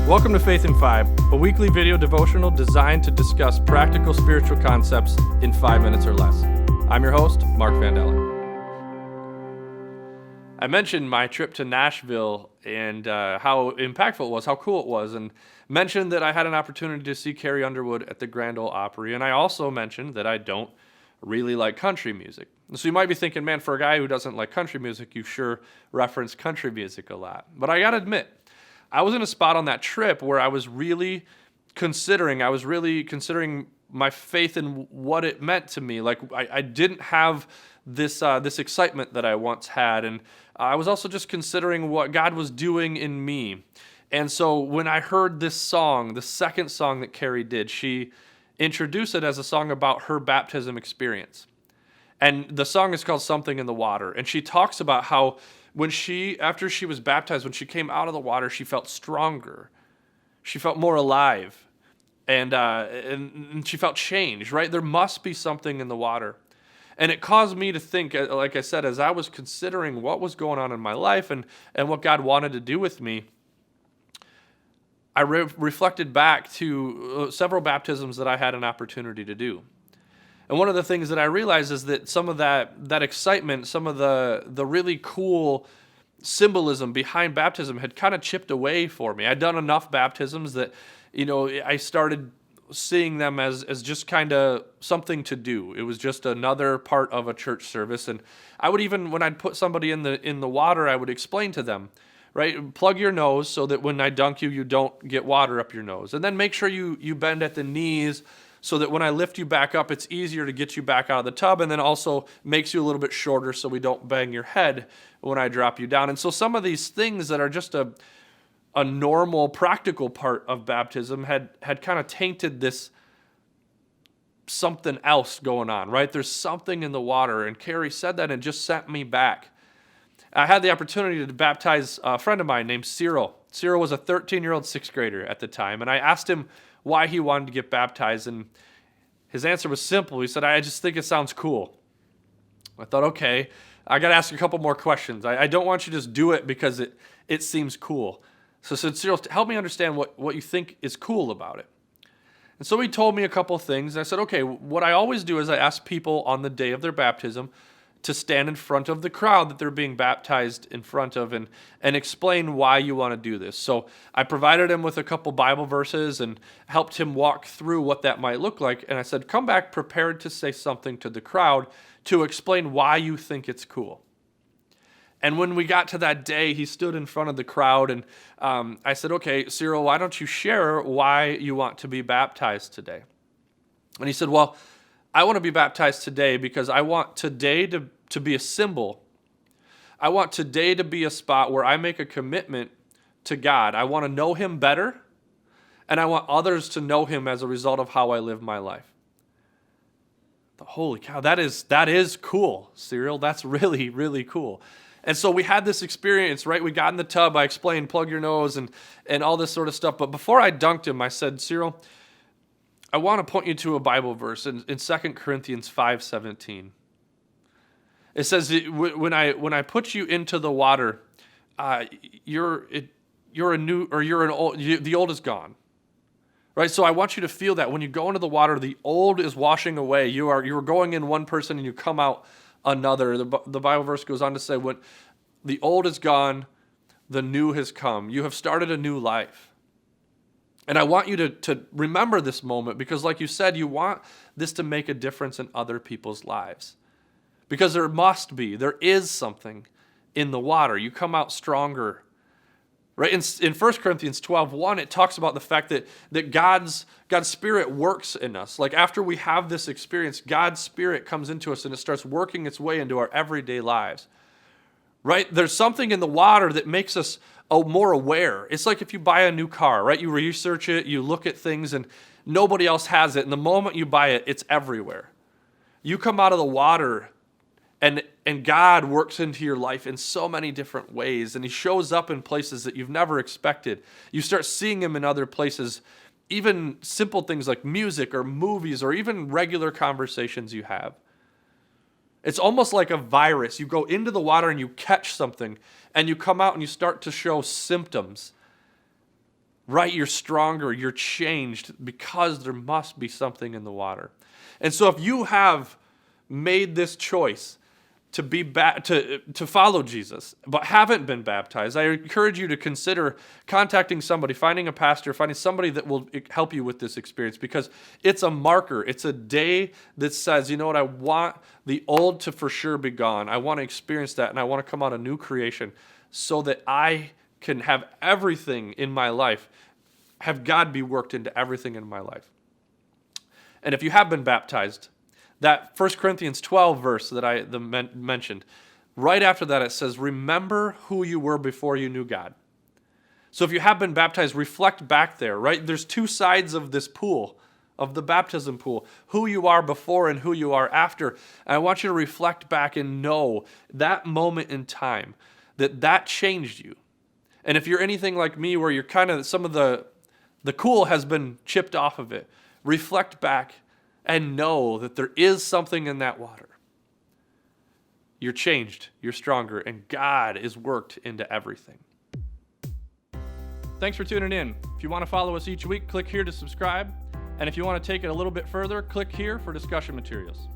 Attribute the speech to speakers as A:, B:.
A: Welcome to Faith in 5, a weekly video devotional designed to discuss practical spiritual concepts in 5 minutes or less. I'm your host, Mark Vandellen. I mentioned my trip to Nashville and how impactful it was, how cool it was, and mentioned that I had an opportunity to see Carrie Underwood at the Grand Ole Opry, and I also mentioned that I don't really like country music. So you might be thinking, man, for a guy who doesn't like country music, you sure reference country music a lot. But I gotta admit, I was in a spot on that trip where I was really considering my faith in what it meant to me. Like I didn't have this excitement that I once had, and I was also just considering what God was doing in me. And so when I heard this song, the second song that Carrie did, she introduced it as a song about her baptism experience. And the song is called Something in the Water. And she talks about how after she was baptized, when she came out of the water, she felt stronger. She felt more alive. And she felt changed, right? There must be something in the water. And it caused me to think, like I said, as I was considering what was going on in my life and what God wanted to do with me, I reflected back to several baptisms that I had an opportunity to do. And one of the things that I realized is that some of that excitement, some of the really cool symbolism behind baptism had kind of chipped away for me. I'd done enough baptisms that, I started seeing them as just kind of something to do. It was just another part of a church service. And I would even, when I'd put somebody in the water, I would explain to them, right? Plug your nose so that when I dunk you, you don't get water up your nose. And then make sure you bend at the knees so that when I lift you back up, it's easier to get you back out of the tub, and then also makes you a little bit shorter so we don't bang your head when I drop you down. And so some of these things that are just a normal, practical part of baptism had kind of tainted this something else going on, right? There's something in the water, and Carrie said that and just sent me back. I had the opportunity to baptize a friend of mine named Cyril. Cyril was a 13-year-old sixth grader at the time, and I asked him why he wanted to get baptized, and his answer was simple. He said, I just think it sounds cool. I thought, okay, I got to ask a couple more questions. I don't want you to just do it because it seems cool. So I said, Cyril, help me understand what you think is cool about it. And so he told me a couple things. And I said, okay, what I always do is I ask people on the day of their baptism to stand in front of the crowd that they're being baptized in front of and explain why you want to do this. So I provided him with a couple Bible verses and helped him walk through what that might look like. And I said, come back prepared to say something to the crowd to explain why you think it's cool. And when we got to that day, he stood in front of the crowd, and I said, okay, Cyril, why don't you share why you want to be baptized today? And he said, well, I want to be baptized today because I want today to be a symbol. I want today to be a spot where I make a commitment to God. I want to know Him better, and I want others to know Him as a result of how I live my life. Holy cow, that is cool, Cyril. That's really, really cool. And so we had this experience, right? We got in the tub. I explained, plug your nose and all this sort of stuff. But before I dunked him, I said, Cyril, I want to point you to a Bible verse in 2 Corinthians 5:17. It says, when I put you into the water, the old is gone. Right? So I want you to feel that when you go into the water, the old is washing away. You are going in one person and you come out another. The Bible verse goes on to say, when the old is gone, the new has come. You have started a new life. And I want you to remember this moment because, like you said, you want this to make a difference in other people's lives. Because there is something in the water. You come out stronger. Right? In 1 Corinthians 12:1, it talks about the fact that God's Spirit works in us. Like after we have this experience, God's Spirit comes into us and it starts working its way into our everyday lives. Right? There's something in the water that makes us more aware. It's like if you buy a new car, right? You research it, you look at things, and nobody else has it. And the moment you buy it, it's everywhere. You come out of the water, and God works into your life in so many different ways, and He shows up in places that you've never expected. You start seeing Him in other places, even simple things like music or movies or even regular conversations you have. It's almost like a virus. You go into the water and you catch something, and you come out and you start to show symptoms. right? You're stronger, you're changed because there must be something in the water. And so if you have made this choice to to follow Jesus, but haven't been baptized, I encourage you to consider contacting somebody, finding a pastor, finding somebody that will help you with this experience, because it's a marker. It's a day that says, you know what, I want the old to for sure be gone. I want to experience that, and I want to come out a new creation so that I can have everything in my life, have God be worked into everything in my life. And if you have been baptized, that 1 Corinthians 12 verse that I mentioned, right after that it says, remember who you were before you knew God. So if you have been baptized, reflect back there, right? There's two sides of this pool, of the baptism pool, who you are before and who you are after. And I want you to reflect back and know that moment in time, that changed you. And if you're anything like me, where you're kind of, some of the cool has been chipped off of it, reflect back and know that there is something in that water. You're changed, you're stronger, and God is worked into everything. Thanks for tuning in. If you want to follow us each week, click here to subscribe. And if you want to take it a little bit further, click here for discussion materials.